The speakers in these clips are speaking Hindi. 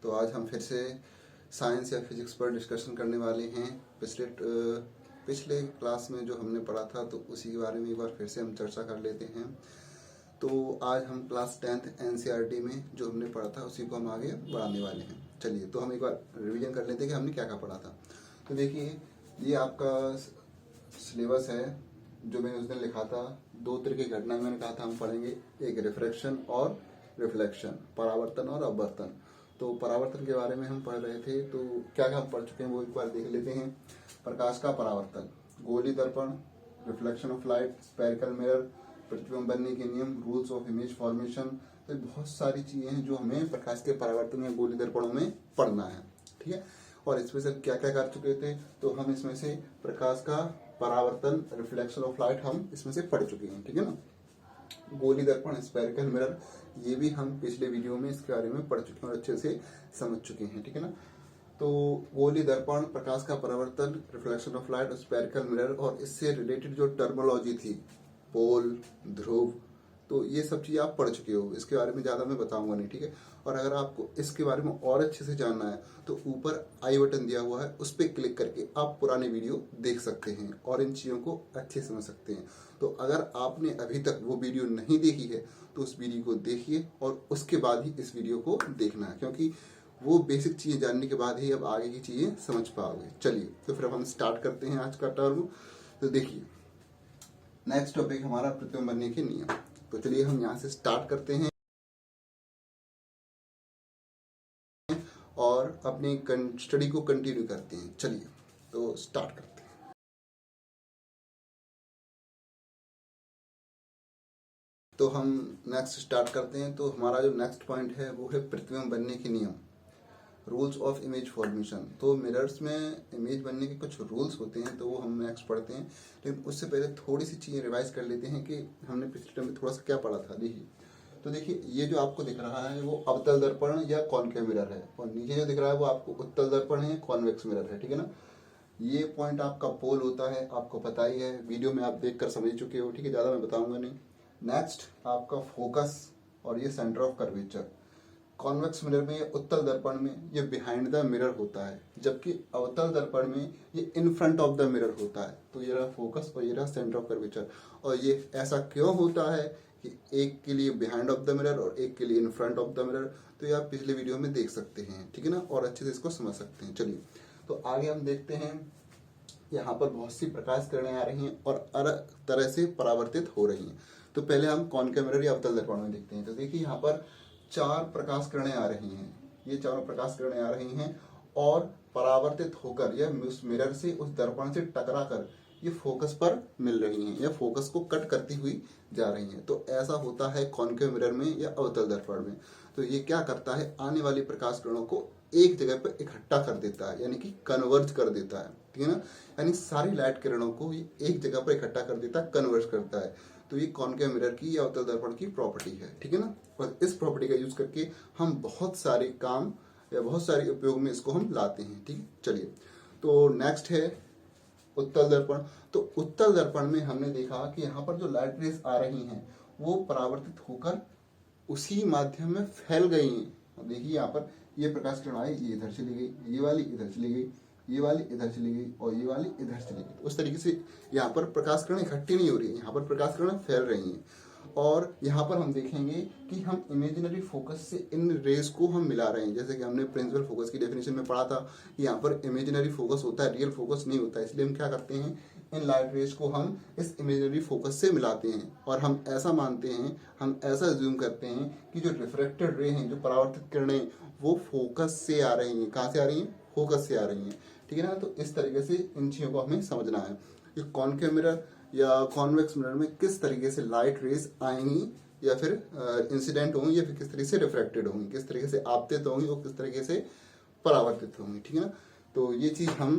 तो आज हम फिर से साइंस या फिजिक्स पर डिस्कशन करने वाले हैं। पिछले क्लास में जो हमने पढ़ा था तो उसी के बारे में एक बार फिर से हम चर्चा कर लेते हैं। तो आज हम क्लास 10th एनसीईआरटी में जो हमने पढ़ा था उसी को हम आगे बढ़ाने वाले हैं। चलिए तो हम एक बार रिवीजन कर लेते हैं कि हमने क्या क्या पढ़ा था। तो देखिए, ये आपका सिलेबस है जो मैंने उस दिन लिखा था। दो तरह की घटनाएं मैंने कहा था हम पढ़ेंगे, एक रिफ्रैक्शन और रिफ्लेक्शन, परावर्तन और अपवर्तन। तो परावर्तन के बारे में हम पढ़ रहे थे, तो क्या क्या हम पढ़ चुके हैं वो एक बार देख लेते हैं। प्रकाश का परावर्तन, गोली दर्पण, reflection of light, spherical mirror, प्रतिबिंब बनने के नियम, रूल्स ऑफ इमेज फॉर्मेशन। तो बहुत सारी चीजें हैं जो हमें प्रकाश के परावर्तन या गोली दर्पणों में पढ़ना है, ठीक है। और इसमें से क्या क्या कर चुके थे, तो हम इसमें से प्रकाश का परावर्तन, रिफ्लेक्शन ऑफ लाइट हम इसमें से पढ़ चुके हैं, ठीक है ना। गोली दर्पण, स्फेरिकल मिरर, ये भी हम पिछले वीडियो में इसके बारे में पढ़ चुके हैं और अच्छे से समझ चुके हैं, ठीक है ना। तो गोली दर्पण, प्रकाश का परावर्तन, रिफ्लेक्शन ऑफ लाइट और स्फेरिकल मिरर, और इससे रिलेटेड जो टर्मोलॉजी थी, पोल, ध्रुव, तो ये सब चीज़ आप पढ़ चुके हो। इसके बारे में ज़्यादा मैं बताऊंगा नहीं, ठीक है। और अगर आपको इसके बारे में और अच्छे से जानना है तो ऊपर आई बटन दिया हुआ है, उस पर क्लिक करके आप पुराने वीडियो देख सकते हैं और इन चीज़ों को अच्छे से समझ सकते हैं। तो अगर आपने अभी तक वो वीडियो नहीं देखी है तो उस वीडियो को देखिए और उसके बाद ही इस वीडियो को देखना है, क्योंकि वो बेसिक चीज़ें जानने के बाद ही अब आगे की चीज़ें समझ पाओगे। चलिए तो फिर अब हम स्टार्ट करते हैं आज का टर्म। तो देखिए, नेक्स्ट टॉपिक हमारा प्रतिबिंब बनने के नियम। तो चलिए हम यहाँ से स्टार्ट करते हैं और अपनी स्टडी को कंटिन्यू करते हैं। चलिए तो स्टार्ट करते हैं। तो हम नेक्स्ट स्टार्ट करते हैं। तो हमारा जो नेक्स्ट पॉइंट है वो है प्रतिबिंब बनने के नियम, रूल्स ऑफ इमेज फॉर्मेशन। तो मिरर्स में इमेज बनने के कुछ रूल्स होते हैं, तो वो हम नेक्स्ट पढ़ते हैं। लेकिन उससे पहले थोड़ी सी चीज़ें रिवाइज कर लेते हैं कि हमने पिछले टर्म में थोड़ा सा क्या पढ़ा था। देखिए, तो देखिए ये जो आपको दिख रहा है वो अवतल दर्पण या कॉनकेव मिरर है, और नीचे जो दिख रहा है वो आपको उत्तल दर्पण है, कॉन्वेक्स मिरर है, ठीक है ना। ये पॉइंट आपका पोल होता है, आपको पता ही है, वीडियो में आप देखकर समझ चुके हो, ठीक है, ज़्यादा मैं बताऊंगा नहीं। नेक्स्ट आपका फोकस, और ये centre of curvature. Convex mirror में या उत्तल दर्पण में ये बिहाइंड द मिरर होता है, जबकि अवतल दर्पण में ये in front of the mirror होता है। तो ये रहा फोकस और ये रहा सेंटर ऑफ कर्वेचर। और ये ऐसा क्यों होता है कि एक के लिए बिहाइंड ऑफ द मिरर और एक के लिए in front of the mirror, तो ये आप पिछले वीडियो में देख सकते हैं, ठीक है ना, और अच्छे से इसको समझ सकते हैं। चलिए तो आगे हम देखते हैं। यहाँ पर बहुत सी प्रकाश किरणें आ रही हैं और अलग तरह से परावर्तित हो रही हैं। तो पहले हम कॉनकेव मिरर या अवतल दर्पण में देखते हैं। तो देखिए यहाँ पर 4 प्रकाश किरणें आ रही हैं, ये चारों प्रकाश किरणें आ रही हैं और परावर्तित होकर या उस मिरर से, उस दर्पण से टकरा कर ये फोकस पर मिल रही हैं या फोकस को कट करती हुई जा रही हैं। तो ऐसा होता है कॉनकेव मिरर में या अवतल दर्पण में। तो ये क्या करता है, आने वाली प्रकाश किरणों को एक जगह पर इकट्ठा कर देता है, यानी कि कन्वर्ज कर देता है, ठीक है ना। यानी सारी लाइट किरणों को ये एक जगह पर इकट्ठा कर देता है, कन्वर्ज करता है। तो ये कॉनकेव मिरर की या अवतल दर्पण की प्रॉपर्टी है, ठीक है ना। और इस प्रॉपर्टी का यूज करके हम बहुत सारे काम या बहुत सारे उपयोग में इसको हम लाते हैं, ठीक है। चलिए तो नेक्स्ट है उत्तल दर्पण। तो उत्तल दर्पण में हमने देखा कि यहाँ पर जो लाइट रेस आ रही हैं वो परावर्तित होकर उसी माध्यम में फैल गई हैं। देखिए यहाँ पर ये प्रकाश किरण आई, ये इधर चली गई, ये वाली इधर चली गई, ये वाली इधर चली गई और ये वाली इधर चली गई। तो उस तरीके से यहाँ पर प्रकाश किरण इकट्ठी नहीं हो रही है, यहाँ पर प्रकाश किरण फैल रही हैं। और यहाँ पर हम देखेंगे कि हम इमेजिनरी फोकस से इन रेस को हम मिला रहे हैं। जैसे कि हमने प्रिंसिपल फोकस की डेफिनेशन में पढ़ा था कि यहाँ पर इमेजिनरी फोकस होता है, रियल फोकस नहीं होता है। इसलिए हम क्या करते हैं, इन लाइट रेस को हम इस इमेजिनरी फोकस से मिलाते हैं और हम ऐसा मानते हैं, हम ऐसा ज्यूम करते हैं कि जो रिफ्रेक्टेड रे हैं, जो परावर्तित किरणें, वो फोकस से आ रही हैं। कहाँ से आ रही हैं, फोकस से आ रही हैं, ठीक है ना। तो इस तरीके से इन चीज़ों को हमें समझना है कि कॉनकेव मिरर या कॉन्वेक्स मिरर में किस तरीके से लाइट रेस आएंगी या फिर इंसिडेंट होंगी या फिर किस तरीके से रिफ्रेक्टेड होंगी, किस तरीके से आपतित होंगी और किस तरीके से परावर्तित होंगी, ठीक है ना। तो ये चीज़ हम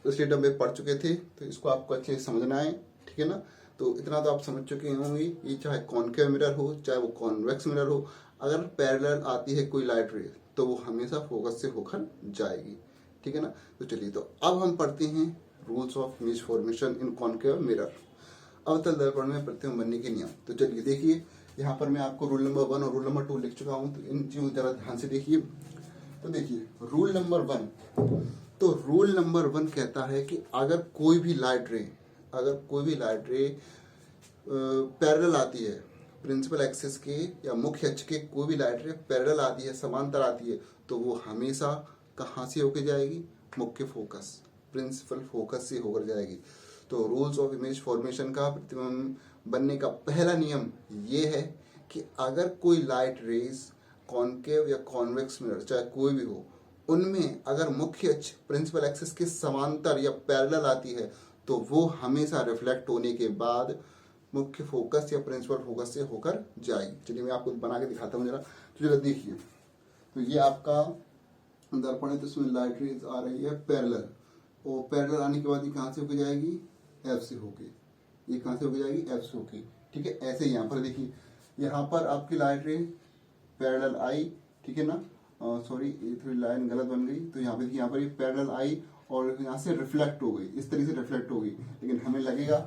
पिछले टर्म में पढ़ चुके थे, तो इसको आपको अच्छे से समझना है, ठीक है ना। तो इतना तो आप समझ चुके होंगे, ये चाहे कॉनकेव मिरर हो चाहे वो कॉन्वेक्स मिरर हो, अगर पैरेलल आती है कोई लाइट रे तो वो हमेशा फोकस से होकर जाएगी, ठीक है ना। तो चलिए तो अब हम पढ़ते हैं rules of image formation in concave mirror, अवतल दर्पण में प्रतिबिंब बनने के नियम। तो चलिए देखिए, यहाँ पर मैं आपको रूल नंबर 1 और रूल नंबर 2 लिख चुका हूँ, तो इन चीज़ों को जरा ध्यान से देखिए। तो देखिए रूल नंबर 1, तो रूल नंबर 1 कहता है कि अगर कोई भी लाइट रे पैरेलल आती है प्रिंसिपल एक्सिस के या मुख्य अक्ष के, कोई भी लाइट रे पैरेलल आती है, समांतर आती है, तो वो हमेशा कहाँ से होकर जाएगी? मुख्य फोकस, प्रिंसिपल फोकस से होकर जाएगी। तो रूल्स ऑफ इमेज फॉर्मेशन का, प्रतिबिंब बनने का पहला नियम ये है कि अगर कोई लाइट रेज कॉनकेव या कॉन्वेक्स मिरर चाहे कोई भी हो, उनमें अगर मुख्य अक्ष प्रिंसिपल एक्सिस के समांतर या पैरेलल आती है तो वो हमेशा रिफ्लेक्ट होने के बाद मुख्य फोकस या प्रिंसिपल फोकस से होकर जाएगी। चलिए मैं आपको बना के दिखाता हूँ जरा। तो जरा देखिए, तो ये आपका दर्पण है, तो इसमें लाइट रेज आ रही है पैरेलल, और पैरेलल आने के बाद ये कहाँ से होकर जाएगी? एफ से होके। ये कहाँ से होकर जाएगी? एफ से होके। ठीक है, ऐसे यहाँ पर देखिए, यहाँ पर आपकी लाइट रे पैरेलल आई, ठीक है ना, सॉरी ये थोड़ी लाइन गलत बन गई, तो यहाँ पे देखिए, यहाँ पर ये पैरेलल आई और यहाँ से रिफ्लेक्ट हो गई, इस तरीके से रिफ्लेक्ट हो गई, लेकिन हमें लगेगा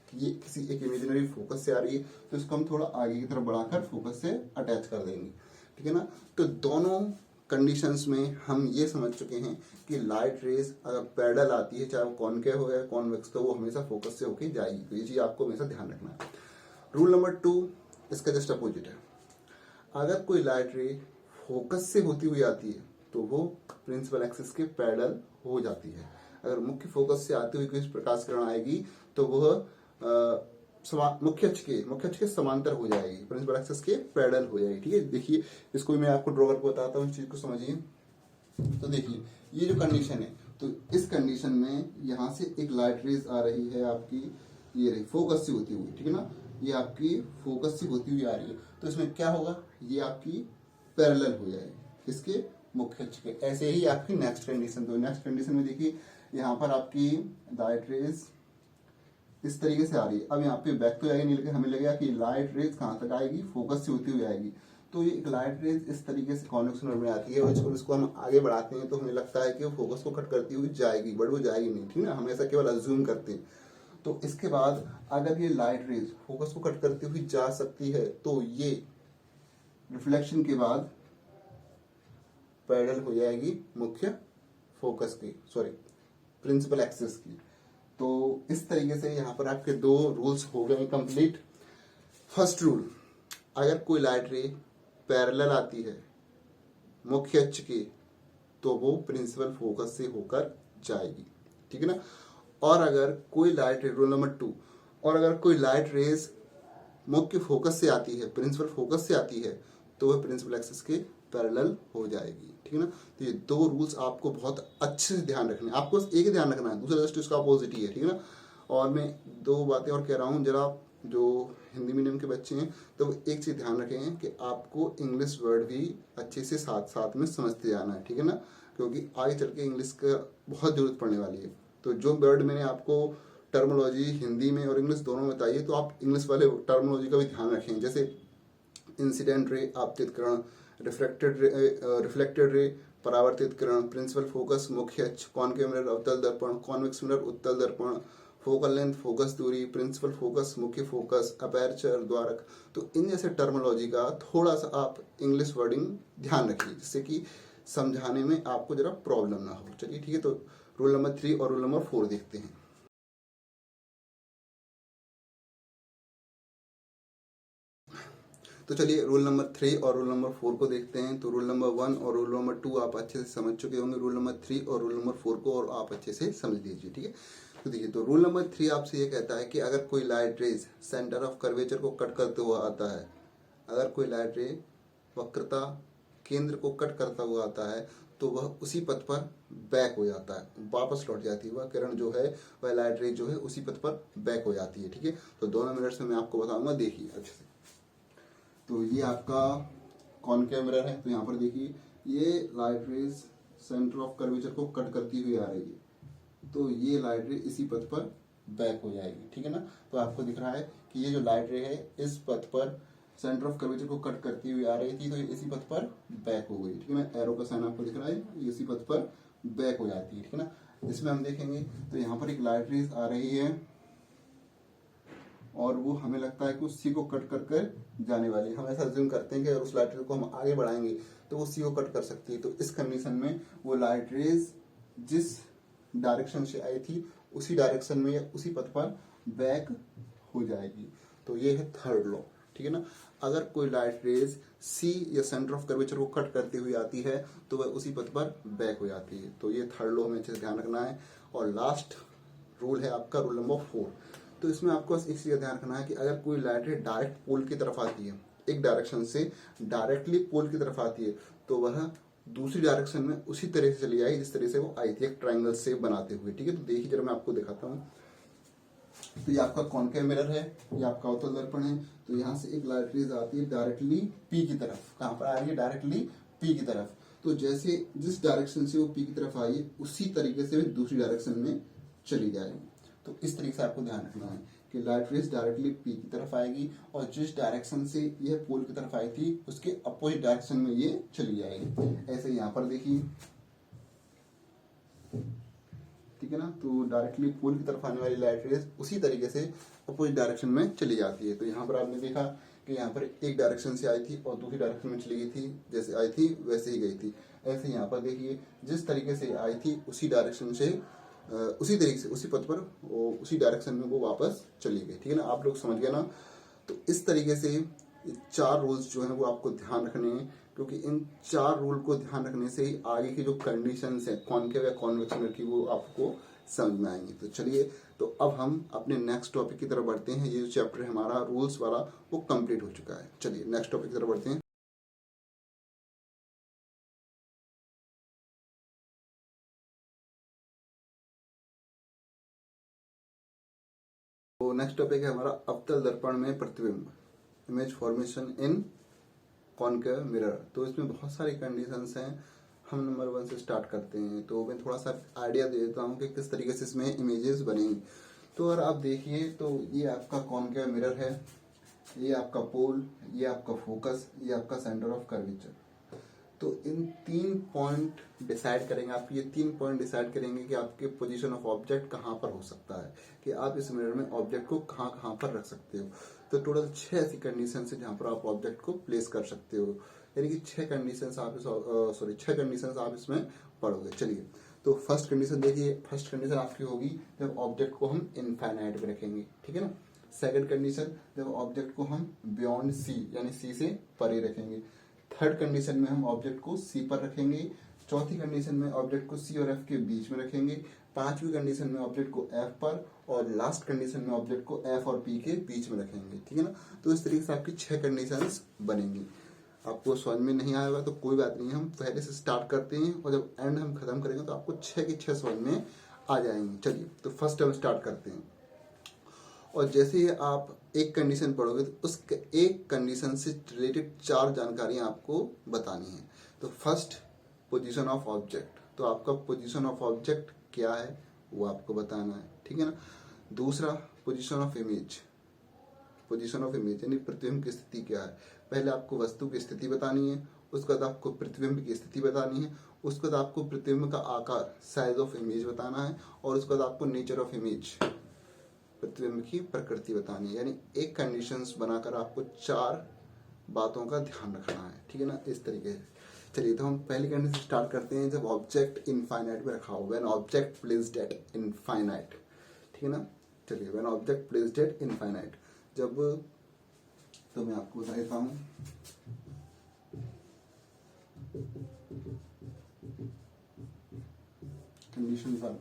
कि ये किसी एक इमेजिनरी फोकस से आ रही है, तो इसको हम थोड़ा आगे की तरफ बढ़ाकर फोकस से अटैच कर देंगे। ठीक है ना, तो दोनों कंडीशंस में हम ये समझ चुके हैं कि लाइट रेज अगर पैरेलल आती है, चाहे वो कॉनकेव हो या कॉन्वेक्स, तो वो हमेशा फोकस से होके जाएगी। तो ये चीज आपको हमेशा ध्यान रखना है। रूल नंबर 2 इसका जस्ट अपोजिट है। अगर कोई लाइट रे फोकस से होती हुई आती है तो वो प्रिंसिपल एक्सिस के पैरेलल हो जाती है। अगर मुख्य फोकस से आती हुई कोई प्रकाश किरण आएगी तो वह मुख्य अक्ष के समांतर हो जाएगी, प्रिंसिपल एक्सिस के पैरेलल हो जाएगी। ठीक है, देखिए इसको भी मैं आपको ड्रॉ करके बताता हूँ, इस चीज को समझिए। तो देखिए ये जो कंडीशन है, तो इस कंडीशन में यहाँ से एक लाइट रेज आ रही है आपकी, ये रही फोकस से होती हुई, ठीक है ना, ये आपकी फोकस से होती हुई आ रही है, तो इसमें क्या होगा? ये आपकी पैरेलल हो जाएगी इसके मुख्य अक्ष के। ऐसे ही आपकी नेक्स्ट कंडीशन, तो नेक्स्ट कंडीशन में देखिए यहाँ पर आपकी लाइट रेज इस तरीके से आ रही है। अब यहाँ पे बैक तो जाएगी नहीं, लेकिन हमें लगेगा कि लाइट रेज कहाँ तक आएगी? फोकस से होती हुई आएगी। तो ये एक लाइट रेज इस तरीके से कॉन्वेक्स मिरर में आती है, और इसको हम आगे बढ़ाते हैं तो हमें लगता है कि वो फोकस को कट करती हुई जाएगी, बट वो जाएगी नहीं। ठीक है ना, हम ऐसा केवल अज्यूम करते हैं। तो इसके बाद अगर ये लाइट रेज फोकस को कट करती हुई जा सकती है तो ये रिफ्लेक्शन के बाद पैरेलल हो जाएगी मुख्य फोकस की, सॉरी प्रिंसिपल एक्सिस की। तो इस तरीके से यहाँ पर आपके 2 रूल्स हो गए कंप्लीट। फर्स्ट रूल, अगर कोई लाइट रे पैरेलल आती है मुख्य अक्ष के तो वो प्रिंसिपल फोकस से होकर जाएगी। ठीक है ना, और अगर कोई लाइट रे, रूल नंबर 2, और अगर कोई लाइट रेज मुख्य फोकस से आती है, प्रिंसिपल फोकस से आती है, तो वह प्रिंसिपल एक्सिस के पैरेलल हो जाएगी। ठीक है ना, तो ये 2 रूल्स आपको बहुत अच्छे से ध्यान रखने हैं। आपको बस एक ही ध्यान रखना है, दूसरा जस्ट इसका अपोजिट ही है। ठीक है ना, और मैं 2 बातें और कह रहा हूँ, जरा जो हिंदी मीडियम के बच्चे हैं तो एक चीज ध्यान रखें कि आपको इंग्लिश वर्ड भी अच्छे से साथ साथ में समझते जाना है। ठीक है ना, क्योंकि आगे चल के इंग्लिश का बहुत जरूरत पड़ने वाली है। तो जो वर्ड मैंने आपको टर्मोलॉजी हिंदी में और इंग्लिश दोनों में बताइए, तो आप इंग्लिश वाले टर्मोलॉजी का भी ध्यान रखें, जैसे इंसिडेंट रे आपतित किरण, रिफ्लेक्टेड रे परावर्तित किरण, प्रिंसिपल फोकस मुख्य अक्ष, कॉनकेव मिरर अवतल दर्पण, कॉन्वेक्स मिरर उत्तल दर्पण, फोकल लेंथ फोकस दूरी, प्रिंसिपल फोकस मुख्य फोकस, अपर्चर द्वारक। तो इन जैसे टर्मोलॉजी का थोड़ा सा आप इंग्लिश वर्डिंग ध्यान रखिए, जिससे कि समझाने में आपको जरा प्रॉब्लम ना हो। चलिए ठीक है, तो रूल नंबर 3 और रूल नंबर 4 देखते हैं। तो चलिए रूल नंबर 3 और रूल नंबर 4 को देखते हैं। तो रूल नंबर 1 और रूल नंबर 2 आप अच्छे से समझ चुके होंगे, रूल नंबर 3 और रूल नंबर 4 को और आप अच्छे से समझ लीजिए। ठीक है, तो देखिए, तो रूल नंबर 3 आपसे ये कहता है कि अगर कोई light rays centre of curvature को कट करते हुआ आता है, अगर कोई लाइट रे वक्रता केंद्र को कट करता हुआ आता है, तो वह उसी पथ पर बैक हो जाता है, वापस लौट जाती है। वह किरण जो है, वह लाइट रे जो है उसी पथ पर बैक हो जाती है। ठीक है, तो दोनों मिनट्स में मैं आपको बताऊंगा, देखिए अच्छे से। तो ये आपका कॉनकेव मिरर है, तो यहाँ पर देखिए ये light rays centre of curvature को कट करती हुई आ रही है, तो ये लाइट रे इसी पथ पर बैक हो जाएगी। ठीक है ना, तो आपको दिख रहा है कि ये जो लाइट रे है इस पथ पर सेंटर ऑफ कर्वेचर को कट करती हुई आ रही थी, तो ये इसी पथ पर बैक हो गई। ठीक है ना, एरो का साइन आपको दिख रहा है, ये इसी पथ पर बैक हो जाती है। ठीक है ना, इसमें हम देखेंगे तो यहाँ पर एक लाइट रेज आ रही है और वो हमें लगता है कि उसी को कट कर कर जाने वाली है। हम ऐसा अज्यूम करते हैं कि अगर उस लाइट रे को हम आगे बढ़ाएंगे तो वो सी को कट कर सकती है। तो इस कंडीशन में वो लाइट रेज जिस डायरेक्शन से आई थी उसी डायरेक्शन में या उसी पथ पर बैक हो जाएगी। तो ये है थर्ड लॉ, ठीक है ना। अगर कोई लाइट रेज सी या सेंटर ऑफ कर्वेचर को कट करती हुई आती है तो वह उसी पथ पर बैक हो जाती है। तो ये थर्ड लॉ हमें अच्छे से ध्यान रखना है। और लास्ट रूल है आपका रूल नंबर 4। तो इसमें आपको बस एक चीज ध्यान रखना है कि अगर कोई लाइट रे डायरेक्ट पोल की तरफ आती है, एक डायरेक्शन से डायरेक्टली पोल की तरफ आती है, तो वह दूसरी डायरेक्शन में उसी तरह से चली जाएगी जिस तरह से वो आई थी, एक ट्रायंगल शेप बनाते हुए, ठीक है। तो देखिए जरा मैं आपको दिखाता हूँ। तो ये आपका कॉनकेव मिरर है, ये आपका अवतल दर्पण है। तो यहाँ से एक लाइट रेज आती है डायरेक्टली पी की तरफ। कहाँ पर आ रही है? डायरेक्टली पी की तरफ। तो जैसे जिस डायरेक्शन से वो पी की तरफ आई है उसी तरीके से दूसरी डायरेक्शन में चली जाएगी। तो इस तरीके से आपको ध्यान रखना है कि लाइट रेज डायरेक्टली पी की तरफ आएगी और जिस डायरेक्शन से यह पोल की तरफ आई थी उसके अपोजिट डायरेक्शन में ये चली जाएगी। ऐसे यहाँ पर देखिए, ठीक है ना। तो डायरेक्टली पोल की तरफ आने वाली लाइट रेज उसी तरीके से अपोजिट डायरेक्शन में चली जाती है। तो यहाँ पर आपने देखा कि यहाँ पर एक डायरेक्शन से आई थी और दूसरी डायरेक्शन में चली गई थी, जैसे आई थी वैसे ही गई थी। ऐसे यहाँ पर देखिए जिस तरीके से आई थी उसी डायरेक्शन से उसी तरीके से उसी पथ पर उसी डायरेक्शन में वो वापस चली गई, ठीक है ना। आप लोग समझ गए ना। तो इस तरीके से 4 रूल्स जो है वो आपको ध्यान रखने हैं, क्योंकि इन 4 रूल को ध्यान रखने से ही आगे की जो कंडीशंस है कॉनकेव या कॉन्वेक्स मिरर की वो आपको समझ में आएंगी। तो चलिए, तो अब हम अपने नेक्स्ट टॉपिक की तरफ बढ़ते हैं। ये जो चैप्टर है हमारा रूल्स वाला वो कंप्लीट हो चुका है। चलिए नेक्स्ट टॉपिक की तरफ बढ़ते हैं। तो नेक्स्ट टॉपिक है हमारा अवतल दर्पण में प्रतिबिंब, इमेज फॉर्मेशन इन कॉनकेव मिरर। तो इसमें बहुत सारी कंडीशंस हैं। हम नंबर 1 से स्टार्ट करते हैं। तो मैं थोड़ा सा आइडिया दे देता हूँ कि किस तरीके से इसमें इमेजेस बनेंगी। तो अगर आप देखिए तो ये आपका कॉनकेव मिरर है, ये आपका पोल, ये आपका फोकस, ये आपका सेंटर ऑफ कर्वेचर। तो इन 3 पॉइंट डिसाइड करेंगे, आप ये 3 पॉइंट डिसाइड करेंगे कि आपके पोजीशन ऑफ ऑब्जेक्ट कहाँ पर हो सकता है, कि आप इस मिरर में ऑब्जेक्ट को कहाँ कहाँ पर रख सकते हो। तो टोटल 6 ऐसी कंडीशन है जहाँ पर आप ऑब्जेक्ट को प्लेस कर सकते हो, यानी कि 6 कंडीशन आप इसमें पढ़ोगे। चलिए, तो फर्स्ट कंडीशन देखिए। फर्स्ट कंडीशन आपकी होगी जब ऑब्जेक्ट को हम इनफाइनाइट में रखेंगे, ठीक है ना। सेकंड कंडीशन जब ऑब्जेक्ट को हम बियॉन्ड सी यानी सी से परे रखेंगे। थर्ड कंडीशन में हम ऑब्जेक्ट को सी पर रखेंगे। चौथी कंडीशन में ऑब्जेक्ट को सी और एफ के बीच में रखेंगे। पांचवी कंडीशन में ऑब्जेक्ट को एफ पर, और लास्ट कंडीशन में ऑब्जेक्ट को एफ और पी के बीच में रखेंगे, ठीक है ना। तो इस तरीके से आपकी 6 कंडीशंस बनेंगी। आपको समझ में नहीं आएगा तो कोई बात नहीं, हम पहले से स्टार्ट करते हैं और जब एंड हम खत्म करेंगे तो आपको 6 की 6 समझ में आ जाएंगे। चलिए, तो फर्स्ट हम स्टार्ट करते हैं। और जैसे ही आप एक कंडीशन पढ़ोगे तो उस एक कंडीशन से रिलेटेड 4 जानकारियां आपको बतानी है। तो फर्स्ट, पोजीशन ऑफ ऑब्जेक्ट। तो आपका पोजीशन ऑफ ऑब्जेक्ट क्या है वो आपको बताना है, ठीक है ना। दूसरा, position of image. Position of image यानी प्रतिबिंब की स्थिति क्या है। पहले आपको वस्तु की स्थिति बतानी है, उसके बाद आपको प्रतिबिंब की स्थिति बतानी है, उसके बाद आपको प्रतिबिंब का आकार, साइज ऑफ इमेज बताना है, और उसके बाद आपको नेचर ऑफ इमेज, प्रतिबिंब की प्रकृति बतानी है। यानी एक कंडीशंस बनाकर आपको 4 बातों का ध्यान रखना है, ठीक है ना, इस तरीके से। चलिए, तो हम पहली कंडीशन स्टार्ट करते हैं जब ऑब्जेक्ट इनफाइनाइट में रखा हो, when object placed at infinite, ठीक है ना। चलिए, when object placed at infinite, जब, तो मैं आपको बता देता हूँ। कंडीशन 1,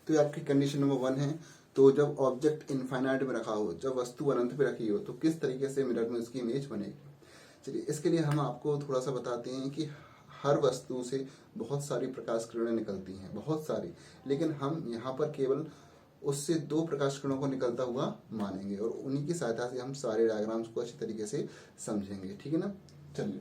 तो ये आपकी कंडीशन नंबर 1 है। तो जब ऑब्जेक्ट इनफाइनाइट में रखा हो, जब वस्तु अनंत पे रखी हो, तो किस तरीके से मिरर में उसकी इमेज बनेगी। चलिए, इसके लिए हम आपको थोड़ा सा बताते हैं कि हर वस्तु से बहुत सारी प्रकाश किरणें निकलती हैं, बहुत सारी, लेकिन हम यहाँ पर केवल उससे 2 प्रकाश किरणों को निकलता हुआ मानेंगे और उन्हीं की सहायता से हम सारे डायग्राम्स को अच्छी तरीके से समझेंगे, ठीक है ना। चलिए,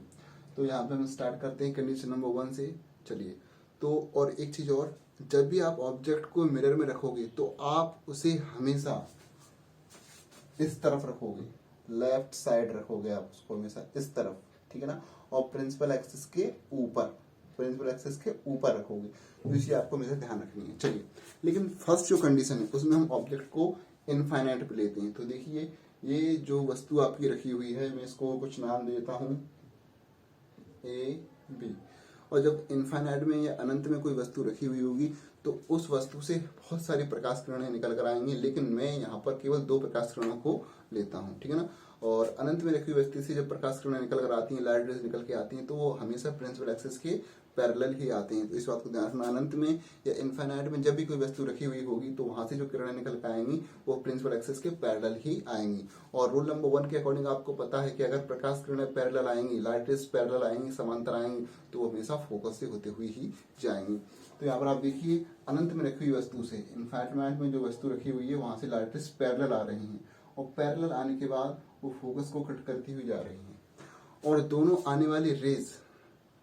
तो यहाँ पे हम स्टार्ट करते हैं कंडीशन नंबर 1 से। चलिए, तो और एक चीज और, जब भी आप ऑब्जेक्ट को मिरर में रखोगे तो आप उसे हमेशा इस तरफ रखोगे, लेफ्ट साइड रखोगे आप उसको हमेशा इस तरफ, ठीक है ना। और प्रिंसिपल एक्सिस के ऊपर रखोगे। तो इसे आपको हमेशा ध्यान रखनी है। चलिए, लेकिन फर्स्ट जो कंडीशन है उसमें हम ऑब्जेक्ट को इनफाइनाइट पे लेते हैं। तो देखिए, ये जो वस्तु आपकी रखी हुई है, मैं इसको कुछ नाम देता हूँ, A, बी। और जब इनफाइनाइट में या अनंत में कोई वस्तु रखी हुई होगी तो उस वस्तु से बहुत सारी प्रकाश किरणें निकल कर आएंगी, लेकिन मैं यहाँ पर केवल 2 प्रकाश किरणों को लेता हूँ, ठीक है ना। और अनंत में रखी हुई वस्तु से जब प्रकाश किरणें निकल कर आती हैं, लाइट रेज निकल के आती हैं, तो वो हमेशा प्रिंसिपल एक्सिस के पैरेलल ही आते हैं। तो इस बात को ध्यान रखना, अनंत में या इनफाइनाइट में जब भी कोई वस्तु रखी हुई होगी तो वहां से जो किरणें निकल के आएंगी वो प्रिंसिपल एक्सिस के पैरेलल ही आएंगी। और रूल नंबर 1 के अकॉर्डिंग आपको पता है कि अगर प्रकाश किरणें पैरेलल आएंगी, लाइट रेज पैरेलल आएंगी, समांतर आएंगी, तो वो हमेशा फोकस से होते हुए ही जाएंगी। तो यहाँ पर आप देखिए, अनंत में रखी हुई वस्तु से इनफाइनाइट में जो वस्तु रखी हुई है वहां से लाइट रेज पैरेलल आ रही हैं, और पैरेलल आने के बाद वो फोकस को कट करती हुई जा रही हैं, और दोनों आने वाली रेज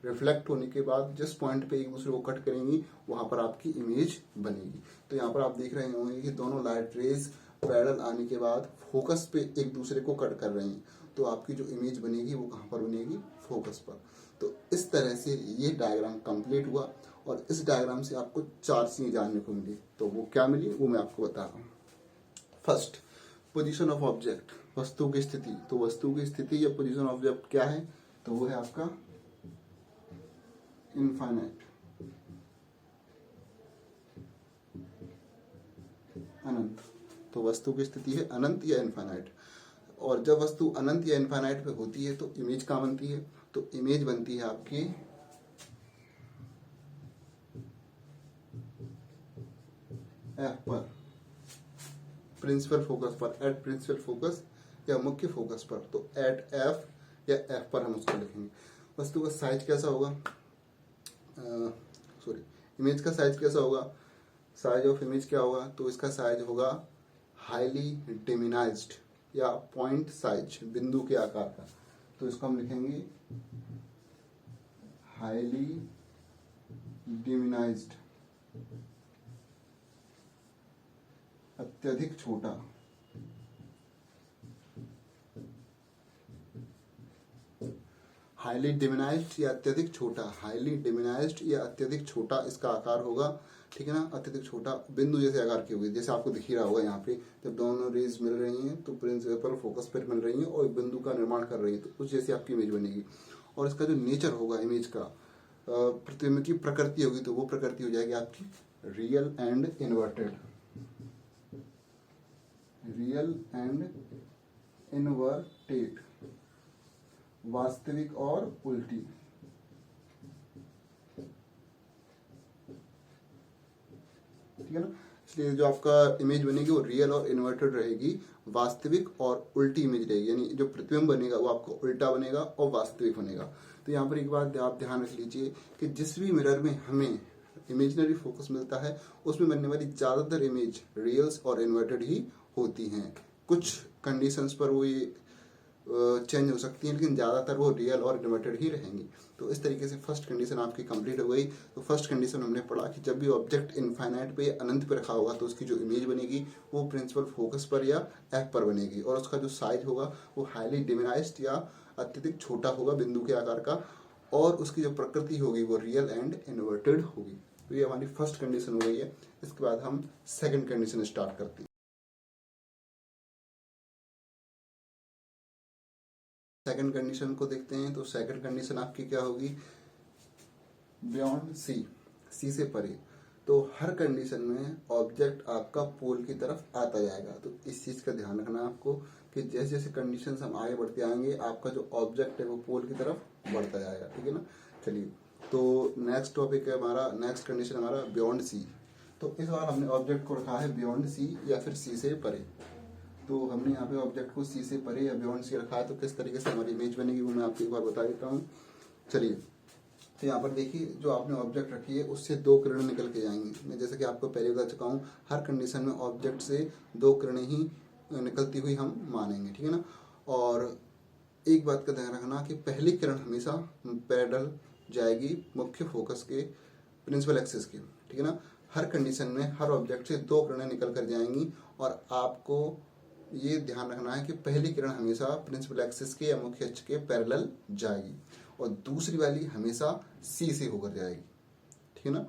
रिफ्लेक्ट होने के बाद जिस पॉइंट पे एक दूसरे को कट करेंगी वहां पर आपकी इमेज बनेगी। तो यहाँ पर आप देख रहे होंगे कि दोनों लाइट रेज पैरेलल आने के बाद फोकस पे एक दूसरे को कट कर रहे हैं, तो आपकी जो इमेज बनेगी वो कहाँ पर बनेगी, फोकस पर। तो इस तरह से ये डायग्राम कंप्लीट हुआ, और इस डायग्राम से आपको 4 चीजें जानने को मिली। तो वो क्या मिली वो मैं आपको बता रहा हूँ। फर्स्ट, पोजीशन ऑफ ऑब्जेक्ट, वस्तु की स्थिति। तो वस्तु की स्थिति या पोजीशन ऑफ ऑब्जेक्ट क्या है, तो वो है आपका इनफाइनाइट, अनंत। तो वस्तु की स्थिति है अनंत या इनफाइनाइट। और जब वस्तु अनंत या इनफाइनाइट पे होती है तो इमेज कहाँ बनती है, तो इमेज बनती है आपकी एफ पर, प्रिंसिपल फोकस पर, एट प्रिंसिपल फोकस या मुख्य फोकस पर। तो एट एफ या एफ पर हम उसको लिखेंगे। वस्तु का साइज कैसा होगा, सॉरी, इमेज का साइज कैसा होगा, साइज ऑफ इमेज क्या होगा, तो इसका साइज होगा हाईली डिमिनाइज्ड या पॉइंट साइज, बिंदु के आकार का। तो इसको हम लिखेंगे हाईली डिमिनाइज्ड, अत्यधिक छोटा। हाईली डिमिनाइज्ड या अत्यधिक छोटा, हाईली डिमिनाइज्ड या अत्यधिक छोटा इसका आकार होगा, ठीक है ना। अत्यधिक छोटा बिंदु जैसे आकार की होगी, जैसे आपको दिख ही रहा होगा यहाँ पे, जब दोनों रेज मिल रही हैं तो प्रिंसिपल फोकस पर मिल रही हैं और बिंदु का निर्माण कर रही है, तो उस जैसी आपकी इमेज बनेगी। और इसका जो नेचर होगा इमेज का, प्रतिबिंब की प्रकृति होगी, तो वो प्रकृति हो जाएगी आपकी real and inverted, real and inverted, वास्तविक और उल्टी। ठीक है ना। इसलिए जो आपका इमेज बनेगी वो रियल और इन्वर्टेड रहेगी, वास्तविक और उल्टी इमेज रहेगी, यानी जो प्रतिबिंब बनेगा वो आपको उल्टा बनेगा और वास्तविक बनेगा। तो यहाँ पर एक बात आप ध्यान रख लीजिए कि जिस भी मिरर में हमें इमेजिनरी फोकस मिलता है उसमें बनने वाली ज्यादातर इमेज रियल्स और इन्वर्टेड ही होती हैं। कुछ कंडीशंस पर वो ये चेंज हो सकती हैं, लेकिन ज़्यादातर वो रियल और इन्वर्टेड ही रहेंगी। तो इस तरीके से फर्स्ट कंडीशन आपकी कंप्लीट हो गई। तो फर्स्ट कंडीशन हमने पढ़ा कि जब भी ऑब्जेक्ट इनफाइनाइट पे या अनंत पे रखा होगा तो उसकी जो इमेज बनेगी वो प्रिंसिपल फोकस पर या एफ पर बनेगी, और उसका जो साइज होगा वो हाईली डिमिनाइज्ड या अत्यधिक छोटा होगा बिंदु के आकार का, और उसकी जो प्रकृति होगी वो रियल एंड इन्वर्टेड होगी। तो ये हमारी फर्स्ट कंडीशन हो गई है। इसके बाद हम सेकेंड कंडीशन स्टार्ट करते हैं। सेकंड कंडीशन को देखते हैं। तो सेकंड कंडीशन आपकी क्या होगी, बियॉन्ड सी, सी से परे। तो हर कंडीशन में ऑब्जेक्ट आपका पोल की तरफ आता जाएगा। तो इस चीज का ध्यान रखना आपको कि जैसे जैसे कंडीशन हम आगे बढ़ते आएंगे आपका जो ऑब्जेक्ट है वो पोल की तरफ बढ़ता जाएगा, ठीक है ना। चलिए, तो नेक्स्ट टॉपिक है हमारा, नेक्स्ट कंडीशन हमारा बियॉन्ड सी। तो इस बार हमने ऑब्जेक्ट को रखा है बियॉन्ड सी या फिर सी से परे। तो हमने यहाँ पे ऑब्जेक्ट को सी से परे या बियॉन्ड सी रखा है, तो किस तरीके से हमारी इमेज बनेगी वो मैं आपको एक बार बता देता हूँ। चलिए, तो यहाँ पर देखिए जो आपने ऑब्जेक्ट रखी है उससे 2 किरणें निकल के जाएंगी। मैं जैसे कि आपको पहले बता चुका हूँ, हर कंडीशन में ऑब्जेक्ट से 2 किरणें ही निकलती हुई हम मानेंगे, ठीक है ना। और एक बात का ध्यान रखना कि पहली किरण हमेशा पैरेलल जाएगी मुख्य फोकस के, प्रिंसिपल एक्सिस के, ठीक है ना। हर कंडीशन में हर ऑब्जेक्ट से 2 किरणें निकल कर जाएंगी, और आपको ये ध्यान रखना है कि पहली किरण हमेशा प्रिंसिपल एक्सिस के या मुख्य अक्ष के पैरेलल जाएगी, और दूसरी वाली हमेशा सी से होकर जाएगी, ठीक है ना।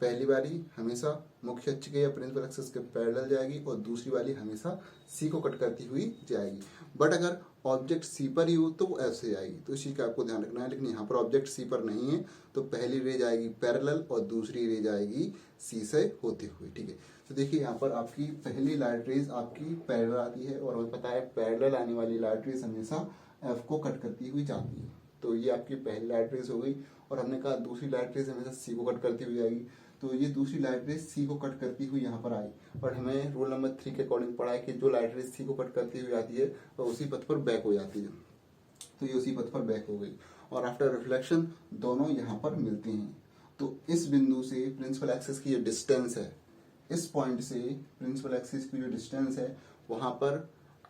पहली वाली हमेशा मुख्य अक्ष के या प्रिंसिपल एक्सिस के पैरेलल जाएगी और दूसरी वाली हमेशा सी को कट करती हुई जाएगी। बट अगर ऑब्जेक्ट सी पर ही हो तो वो एफ से जाएगी, तो इसी का आपको ध्यान रखना है। लेकिन यहाँ पर ऑब्जेक्ट सी पर नहीं है तो पहली रे जाएगी पैरेलल और दूसरी रे जाएगी सी से होते हुए। ठीक है, तो देखिए यहाँ पर आपकी पहली लाइट रेज आपकी पैरेलल आती है और हमें पता है पैरेलल आने वाली लाइट रेज हमेशा एफ को कट करती हुई जाती है। तो ये आपकी पहली लाइट रेज हो गई और हमने कहा दूसरी लाइट रेज हमेशा सी को कट करती हुई आएगी, तो ये दूसरी लाइट रेज सी को कट करती हुई यहाँ पर आई। और हमें रूल नंबर 3 के अकॉर्डिंग पढ़ा है कि जो लाइट रेज सी को कट करती हुई आती है वह उसी पथ पर बैक हो जाती है, तो ये उसी पथ पर बैक हो गई और आफ्टर रिफ्लेक्शन दोनों यहाँ पर मिलते हैं। तो इस बिंदु से प्रिंसिपल एक्सिस की जो डिस्टेंस है, इस पॉइंट से प्रिंसिपल एक्सिस की जो डिस्टेंस है वहाँ पर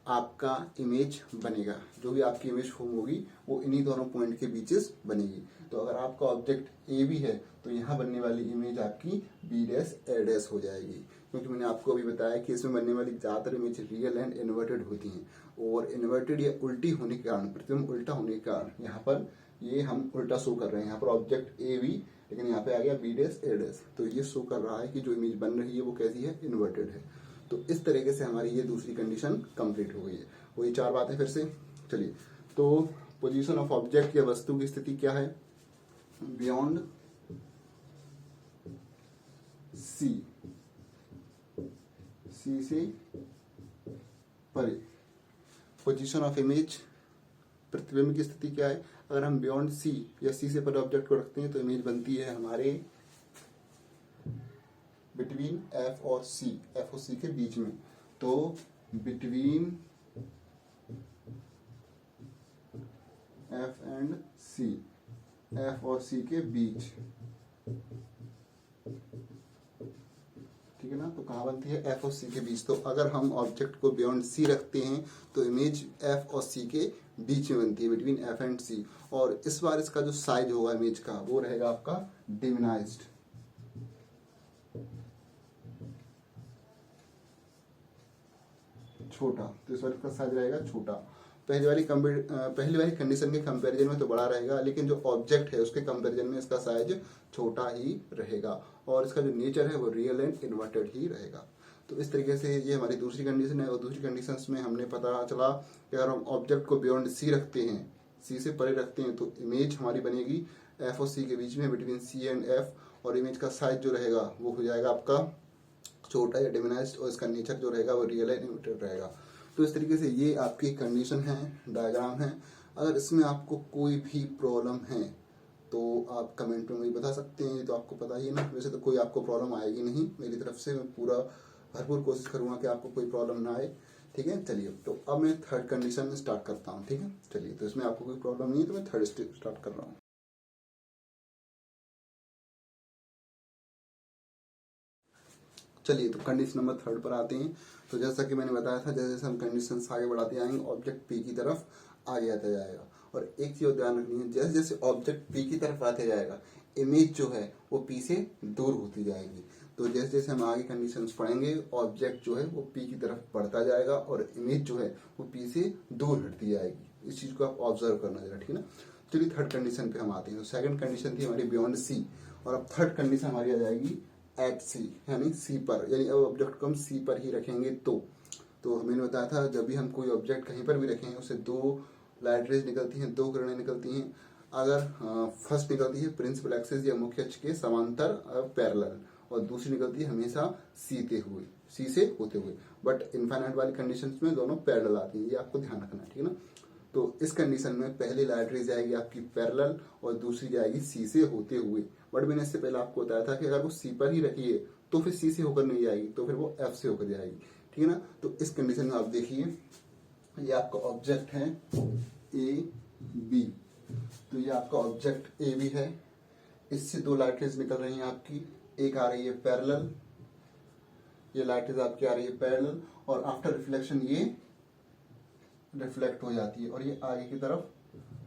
आपका इमेज बनेगा। जो भी आपकी इमेज फॉर्म होगी वो इन्हीं दोनों पॉइंट के बीचेस बनेगी। तो अगर आपका ऑब्जेक्ट ए भी है तो यहाँ बनने वाली इमेज आपकी बी डैश ए डैश हो जाएगी, क्योंकि मैंने आपको अभी बताया कि इसमें बनने वाली ज़्यादातर इमेज रियल एंड इन्वर्टेड होती हैं और इन्वर्टेड या उल्टी होने के कारण, प्रतिबिंब उल्टा होने के कारण यहाँ पर ये हम उल्टा शो कर रहे हैं। यहाँ पर ऑब्जेक्ट ए भी, लेकिन यहाँ पे आ गया बी डैश ए डैश, तो ये शो कर रहा है कि जो इमेज बन रही है वो कैसी है, इन्वर्टेड है। तो इस तरीके से हमारी ये दूसरी कंडीशन कंप्लीट हो गई है। वही 4 बातें फिर से। चलिए, तो पोजीशन ऑफ ऑब्जेक्ट या वस्तु की स्थिति क्या है, बियॉन्ड सी, सी से परे। पोजीशन ऑफ इमेज, प्रतिबिंब की स्थिति क्या है, अगर हम बियॉन्ड सी या सी से परे ऑब्जेक्ट को रखते हैं तो इमेज बनती है हमारे बिटवीन एफ और सी, एफ और सी के बीच में। तो between F and C, F और सी के बीच, ठीक है ना। तो कहाँ बनती है, एफ और सी के बीच। तो अगर हम ऑब्जेक्ट को बियॉन्ड सी रखते हैं तो इमेज एफ और सी के बीच में बनती है, बिटवीन एफ एंड सी। और इस बार इसका जो साइज होगा इमेज का वो रहेगा आपका डिमिनाइज्ड, छोटा। तो इस बार इसका साइज रहेगा छोटा। पहली वाली कंडीशन के कंपैरिजन में तो बड़ा रहेगा, लेकिन जो ऑब्जेक्ट है उसके कंपैरिजन में इसका साइज छोटा ही रहेगा और इसका जो नेचर है वो रियल एंड इन्वर्टेड ही रहेगा। तो इस तरीके से ये हमारी दूसरी कंडीशन है। और दूसरी कंडीशन में हमने पता चला कि अगर हम ऑब्जेक्ट को बियॉन्ड सी रखते हैं, सी से परे रखते हैं, तो इमेज हमारी बनेगी एफ और सी के बीच में, बिटवीन सी एंड एफ। और इमेज का साइज जो रहेगा वो हो जाएगा आपका छोटा या डिमिनाइज्ड और इसका नेचर जो रहेगा वो रियल एंड इन्वर्टेड रहेगा। तो इस तरीके से ये आपकी कंडीशन है, डायग्राम है। अगर इसमें आपको कोई भी प्रॉब्लम है तो आप कमेंट में मुझे बता सकते हैं। तो आपको पता ही है ना, वैसे तो कोई आपको प्रॉब्लम आएगी नहीं, मेरी तरफ से मैं पूरा भरपूर कोशिश करूंगा कि आपको कोई प्रॉब्लम ना आए। ठीक है, चलिए तो अब मैं थर्ड कंडीशन स्टार्ट करता हूँ। ठीक है, चलिए, तो इसमें आपको कोई प्रॉब्लम नहीं है तो मैं थर्ड स्टार्ट कर रहा हूँ। चलिए, तो कंडीशन नंबर 3 पर आते हैं। तो जैसा कि मैंने बताया था, जैसे जैसे हम कंडीशन आगे बढ़ाते जाएंगे ऑब्जेक्ट पी की तरफ आगे आता जाएगा। और एक चीज ध्यान रखनी है, जैसे जैसे ऑब्जेक्ट पी की तरफ आते जाएगा इमेज जो है वो पी से दूर होती जाएगी। तो जैसे जैसे हम आगे कंडीशन पढ़ेंगे ऑब्जेक्ट जो है वो पी की तरफ बढ़ता जाएगा और इमेज जो है वो पी से दूर हटती जाएगी। इस चीज को आप ऑब्जर्व करना जरा, ठीक है ना। चलिए, थर्ड कंडीशन पे हम आते हैं। तो सेकंड कंडीशन थी हमारी बियॉन्ड सी, और अब थर्ड कंडीशन हमारी आ जाएगी एट सी, यानी सी पर, यानी अब ऑब्जेक्ट को हम सी पर ही रखेंगे। तो मैंने बताया था जब भी हम कोई ऑब्जेक्ट कहीं पर भी रखेंगे उससे 2 लाइट रेज निकलती हैं, 2 किरणें निकलती हैं। अगर फर्स्ट निकलती है प्रिंसिपल एक्सिस या मुख्य अक्ष के समांतर पैरेलल, और दूसरी निकलती है हमेशा सी से होते हुए। बट इनफाइनाइट वाली कंडीशंस में दोनों पैरेलल आती है, ये आपको ध्यान रखना है, ठीक है ना। तो इस कंडीशन में पहली लाइट रेज जाएगी आपकी पैरेलल और दूसरी जाएगी सी से होते हुए। बट मैंने इससे पहले आपको बताया था कि अगर वो सी पर ही रखी है तो फिर सी से होकर नहीं जाएगी, तो फिर वो एफ से होकर जाएगी, ठीक है ना। तो इस कंडीशन में आप देखिए, ये आपका ऑब्जेक्ट है ए बी। तो ये आपका ऑब्जेक्ट ए बी है, इससे 2 लाइट रेज निकल रही हैं आपकी, एक आ रही है पैरेलल, ये लाइट रेज आपकी आ रही है पैरेलल, और आफ्टर रिफ्लेक्शन ये रिफ्लेक्ट हो जाती है और ये आगे की तरफ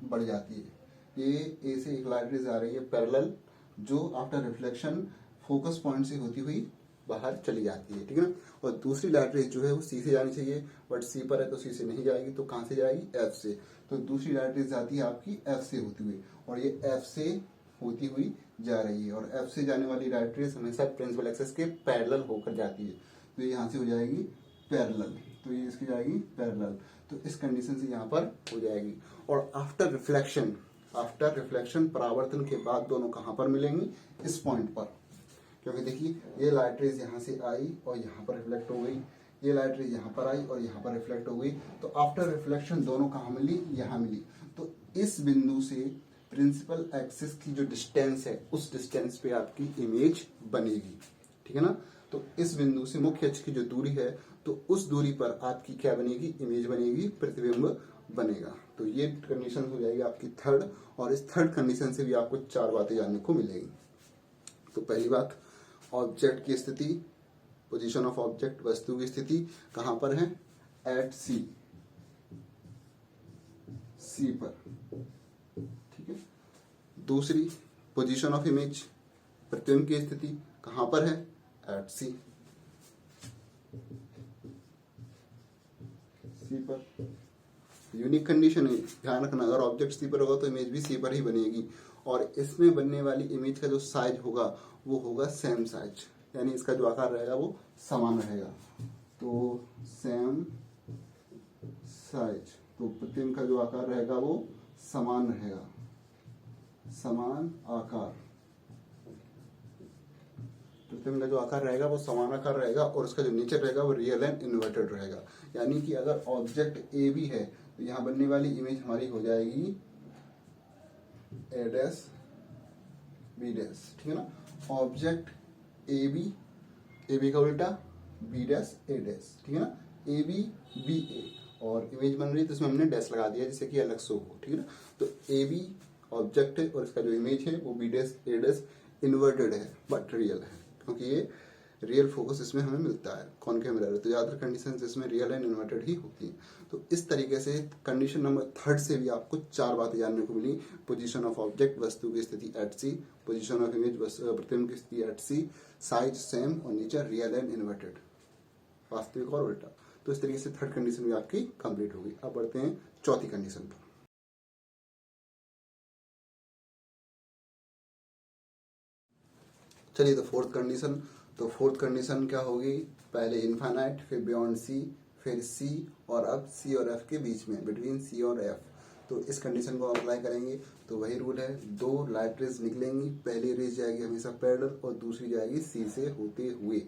बढ़ जाती है। ये ए से एक लाइट रेज आ रही है पैरेलल, जो आफ्टर रिफ्लेक्शन फोकस पॉइंट से होती हुई बाहर चली जाती है, ठीक है ना। और दूसरी लाइट रेज जो है वो सी से जानी चाहिए, बट सी पर है तो सी से नहीं जाएगी, तो कहां से जाएगी, एफ से। तो दूसरी लाइट रेज जाती है आपकी एफ से होती हुई, और ये एफ से होती हुई जा रही है और एफ से जाने वाली लाइट रेज हमेशा प्रिंसिपल एक्सिस के पैरेलल होकर जाती है। तो ये यहाँ से हो जाएगी पैरेलल, तो ये इसकी जाएगी पैरेलल, तो इस कंडीशन से यहाँ पर हो जाएगी। और आफ्टर रिफ्लेक्शन परावर्तन के बाद दोनों कहाँ पर मिलेंगी, इस पॉइंट पर, क्योंकि देखिए ये लाइट रेज यहाँ से आई और यहाँ पर रिफ्लेक्ट हो गई, ये लाइट रेज यहाँ पर आई और यहाँ पर रिफ्लेक्ट हो गई, तो आफ्टर रिफ्लेक्शन दोनों कहाँ मिली, यहाँ मिली। तो इस बिंदु से प्रिंसिपल एक्सिस की जो डिस्टेंस है उस डिस्टेंस पे आपकी इमेज बनेगी, ठीक है ना। तो इस बिंदु से मुख्य अक्ष की जो दूरी है तो उस दूरी पर आपकी क्या बनेगी, इमेज बनेगी, प्रतिबिंब बनेगा। तो ये कंडीशन हो जाएगी आपकी थर्ड, और इस थर्ड कंडीशन से भी आपको 4 बातें जानने को मिलेगी। तो पहली बात, ऑब्जेक्ट की स्थिति, पोजीशन ऑफ ऑब्जेक्ट, वस्तु की स्थिति कहां पर है, एट सी पर, ठीक है। दूसरी, पोजीशन ऑफ इमेज, प्रतिबिंब की स्थिति कहां पर है, एट सी पर। यूनिक कंडीशन है, ध्यान रखना, अगर ऑब्जेक्ट सी पर होगा तो इमेज भी सी पर ही बनेगी, और इसमें बनने वाली इमेज का जो साइज होगा वो होगा सेम साइज, यानी इसका जो आकार रहेगा वो समान रहेगा। तो सेम साइज, तो प्रतिबिंब का जो आकार रहेगा वो समान रहेगा, समान आकार, प्रतिबिंब का जो आकार रहेगा वो समान आकार रहेगा, और उसका जो नेचर रहेगा वो रियल एंड इन्वर्टेड रहेगा। यानी कि अगर ऑब्जेक्ट ए भी है तो यहाँ बनने वाली इमेज हमारी हो जाएगी ए डैश बी डैश, ठीक है ना। ऑब्जेक्ट ए बी का उल्टा बी डैश ए डैश, ठीक है ना, ए बी ए, और इमेज बन रही है तो इसमें हमने डैश लगा दिया जिससे कि अलग शो हो, ठीक है ना। तो ए बी ऑब्जेक्ट है और इसका जो इमेज है वो बी डैश ए डैश इन्वर्टेड है बट रियल है, क्योंकि ये रियल फोकस इसमें हमें मिलता है कॉनकेव मिरर, तो ज्यादातर कंडीशन इसमें रियल एंड इन्वर्टेड ही होती हैं। तो इस तरीके से कंडीशन नंबर थर्ड से भी आपको 4 बातें जानने को मिली, पोजीशन ऑफ ऑब्जेक्ट, वस्तु की स्थिति at C, position of image, प्रतिबिंब की स्थिति एट सी, साइज सेम और नेचर रियल एंड इन्वर्टेड, वास्तविक और उल्टा। तो इस तरीके से थर्ड कंडीशन भी आपकी कंप्लीट होगी। अब बढ़ते हैं चौथी कंडीशन पर। चलिए, तो फोर्थ कंडीशन क्या होगी, पहले इनफाइनाइट, फिर बियॉन्ड सी, फिर सी, और अब सी और एफ के बीच में, बिटवीन सी और एफ। तो इस कंडीशन को अप्लाई करेंगे तो वही रूल है, 2 लाइट रेज निकलेंगी, पहली रेज जाएगी हमेशा पैरेलल और दूसरी जाएगी सी से होते हुए,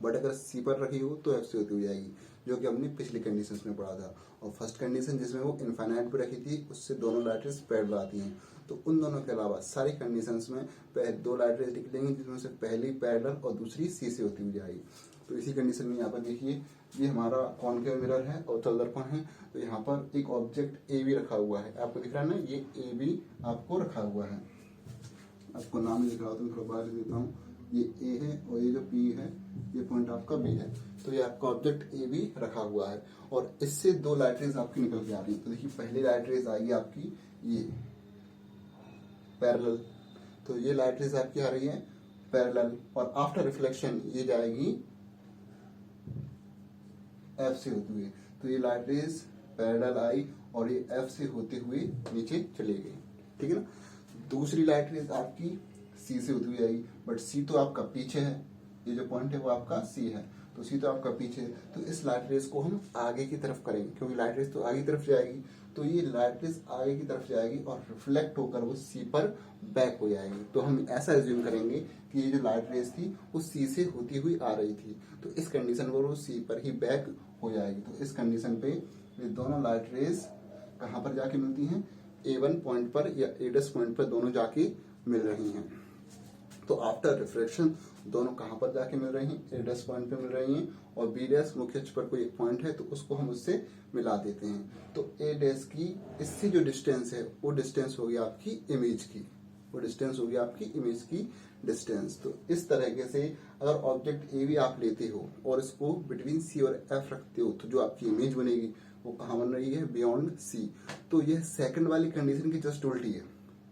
बट अगर सी पर रखी हो तो एफ से होती हुई जाएगी, जो कि हमने पिछली कंडीशन में पढ़ा था। और फर्स्ट कंडीशन जिसमें वो इनफाइनाइट पे रखी थी उससे दोनों लाइट रेज पैरेलल आती हैं। तो उन दोनों के अलावा सारी कंडीशंस में 2 लाइट रेज निकलेंगी जिसमें से पहली पैरेलल और दूसरी सी से होती हुई जाएगी। तो इसी कंडीशन में यहाँ पर देखिए, ये हमारा कॉनकेव मिरर है और तल दर्पण है, तो यहाँ पर एक ऑब्जेक्ट ए बी रखा हुआ है, आपको दिख रहा है ना, ये ए बी आपको रखा हुआ है, आपको नाम नहीं दिख रहा होता, मैं थोड़ा बाहर देता हूँ, ये ए है और ये जो पी है ये पॉइंट आपका बी है। तो ये आपका ऑब्जेक्ट ए बी रखा हुआ है और इससे 2 लाइट रेज आपकी निकल के आ रही है। तो देखिए, पहली लाइट रेज आएगी आपकी ये पैरेलल, तो ये लाइट रेज आपकी आ रही है पैरेलल, और आफ्टर रिफ्लेक्शन ये जाएगी एफ से होती हुई, तो ये लाइट रेज पैरेलल आई और ये एफ से होते हुए नीचे चली गई, ठीक है ना। दूसरी लाइट रेज आपकी सी से होती हुई आएगी, बट सी तो आपका पीछे है, ये जो पॉइंट है वो आपका सी है, तो सी तो आपका पीछे है, तो इस लाइट रेज को हम आगे की तरफ करेंगे, क्योंकि लाइट रेज तो आगे की तरफ जाएगी, तो ये लाइट रेज आगे की तरफ जाएगी और रिफ्लेक्ट होकर वो सी पर बैक हो जाएगी। तो हम ऐसा एज्यूम करेंगे कि ये जो लाइट रेज थी वो सी से होती हुई आ रही थी, तो इस कंडीशन पर वो सी पर ही बैक हो जाएगी। तो इस कंडीशन पे ये दोनों लाइट रेज कहाँ पर जाके मिलती हैं, A1 पॉइंट पर या A' पॉइंट पर दोनों जाके मिल रही हैं। तो आफ्टर रिफ्लेक्शन दोनों कहाँ पर जाके मिल रही हैं, A' पॉइंट पे मिल रही हैं, और B' मुख्य अक्ष पर कोई एक पॉइंट है तो उसको हम उससे मिला देते हैं। तो A' की इससे जो डिस्टेंस है वो डिस्टेंस होगी आपकी इमेज की, वो डिस्टेंस होगी आपकी इमेज की डिस्टेंस। तो इस तरीके से अगर ऑब्जेक्ट ए भी आप लेते हो और इसको बिटवीन सी और एफ रखते हो तो जो आपकी इमेज बनेगी वो कहाँ बन रही है, बियॉन्ड सी। तो यह सेकंड वाली कंडीशन की जस्ट उल्टी है,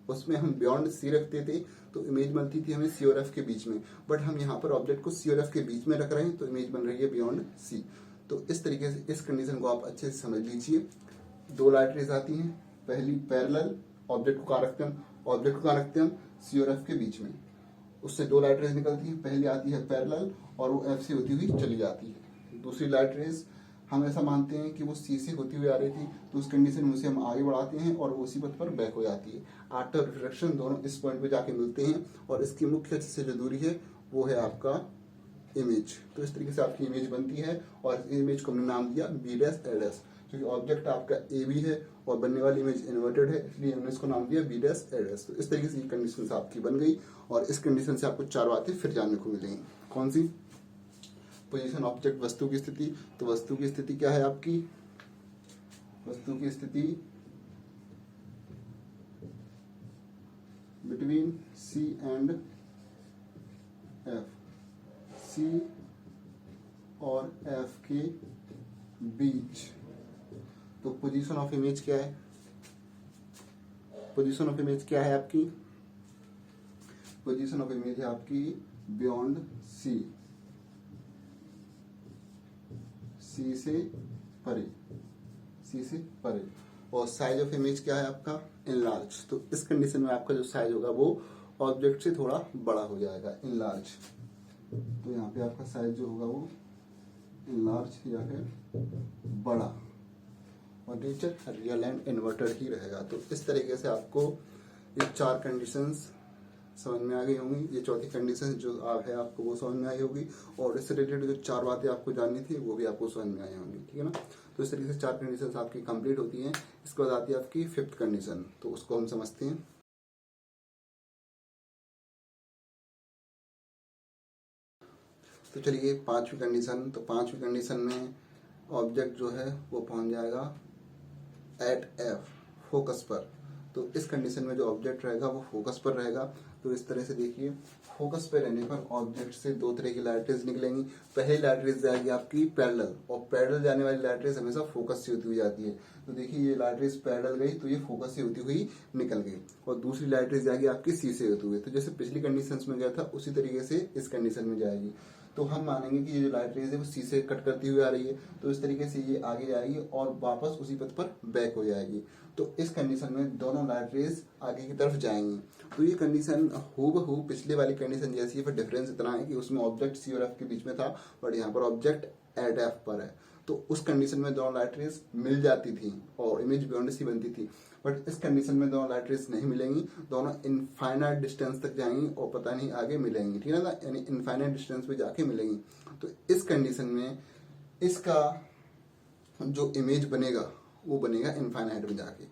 उसमें हम बियॉन्ड सी रखते थे तो इमेज बनती थी हमें सी और एफ के बीच में, बट हम यहाँ पर ऑब्जेक्ट को सी और एफ के बीच में रख रहे हैं तो इमेज बन रही है बियॉन्ड सी। तो इस तरीके से इस कंडीशन को आप अच्छे से समझ लीजिए। 2 लाइट रेज आती हैं, पहली पैरेलल, ऑब्जेक्ट को कहाँ रखते हैं, ऑब्जेक्ट को कहाँ रखते हैं, सी और एफ के बीच में, उससे दो लाइट रेज निकलती है, पहली आती है पैरेलल और वो एफ से होती हुई चली जाती है। दूसरी लाइट रेज हम ऐसा मानते हैं कि वो सी से होती हुई आ रही थी, तो उस कंडीशन में उसे हम आगे बढ़ाते हैं और वो उसी पथ पर बैक हो जाती है। आफ्टर रिफ्लेक्शन दोनों इस पॉइंट पे जाके मिलते हैं और इसकी मुख्य अक्ष से जो दूरी है वो है आपका इमेज। तो इस तरीके से आपकी इमेज बनती है और इमेज को हमने नाम दिया बी डैश ए डैश, क्योंकि ऑब्जेक्ट आपका ए बी है और बनने वाली इमेज इन्वर्टेड है, इसलिए हमने इसको नाम दिया बी डैश ए डैश। तो इस तरीके से ये कंडीशन आपकी बन गई और इस कंडीशन से आपको चार बातें फिर जानने को मिलेंगी। कौन सी? पोजीशन ऑब्जेक्ट, वस्तु की स्थिति। तो वस्तु की स्थिति क्या है आपकी? वस्तु की स्थिति बिटवीन सी एंड एफ, सी और एफ के बीच। तो पोजीशन ऑफ इमेज क्या है? पोजीशन ऑफ इमेज क्या है आपकी? पोजीशन ऑफ इमेज है आपकी बियॉन्ड सी, सी से परे, सी से परे। और साइज ऑफ इमेज क्या है आपका? इनलार्ज। तो इस कंडीशन में आपका जो साइज होगा वो ऑब्जेक्ट से थोड़ा बड़ा हो जाएगा, इनलार्ज। तो यहाँ पे आपका साइज जो होगा वो इनलार्ज या फिर बड़ा, और नेचर रियल एंड इन्वर्टेड ही रहेगा। तो इस तरीके से आपको ये चार कंडीशंस समझ में आ गई होंगी। ये चौथी कंडीशन जो आप है आपको वो समझ में आई होगी, और इससे रिलेटेड जो चार बातें आपको जाननी थी वो भी आपको समझ में आई होंगी, ठीक है ना। तो इस तरीके से चार कंडीशंस आपकी कंप्लीट होती हैं। इसके बाद आती है आपकी फिफ्थ कंडीशन, तो उसको हम समझते हैं। तो चलिए पांचवी कंडीशन। तो पांचवी कंडीशन में ऑब्जेक्ट जो है वो पहुंच जाएगा एट एफ, फोकस पर। तो इस कंडीशन में जो ऑब्जेक्ट रहेगा वो फोकस पर रहेगा। तो इस तरह से देखिए, फोकस पे रहने पर ऑब्जेक्ट से दो तरह की लाइट रेज निकलेंगी। पहली लाइट रेज जाएगी आपकी पैरेलल, और पैरेलल जाने वाली लाइट रेज हमेशा फोकस से होती हुई जाती है। तो देखिए ये लाइट रेज पैरेलल गई तो ये फोकस से होती हुई निकल गई, और दूसरी लाइट रेज जाएगी आपकी सी से होती हुई। तो जैसे पिछली कंडीशन में गया था उसी तरीके से इस कंडीशन में जाएगी। तो हम मानेंगे कि ये जो लाइट रेज है वो सी से कट करती हुई आ रही है, तो इस तरीके से ये आगे जाएगी और वापस उसी पथ पर बैक हो जाएगी। तो इस कंडीशन में दोनों लाइट रेज आगे की तरफ जाएंगी। तो ये कंडीशन हूबहू पिछले वाली कंडीशन जैसी है, पर डिफरेंस इतना है कि उसमें ऑब्जेक्ट सी और एफ के बीच में था, बट यहाँ पर ऑब्जेक्ट एट एफ पर है। तो उस कंडीशन में दोनों लाइट रेज मिल जाती थी और इमेज बियॉन्ड सी बनती थी, बट इस कंडीशन में दोनों लाइट रेज नहीं मिलेंगी, दोनों इनफाइनाइट डिस्टेंस तक जाएंगी और पता नहीं आगे मिलेंगी, ठीक है ना, यानी इनफाइनाइट डिस्टेंस पे जाके मिलेंगी। तो इस कंडीशन में इसका जो इमेज बनेगा वो बनेगा इनफाइनाइट में जाके।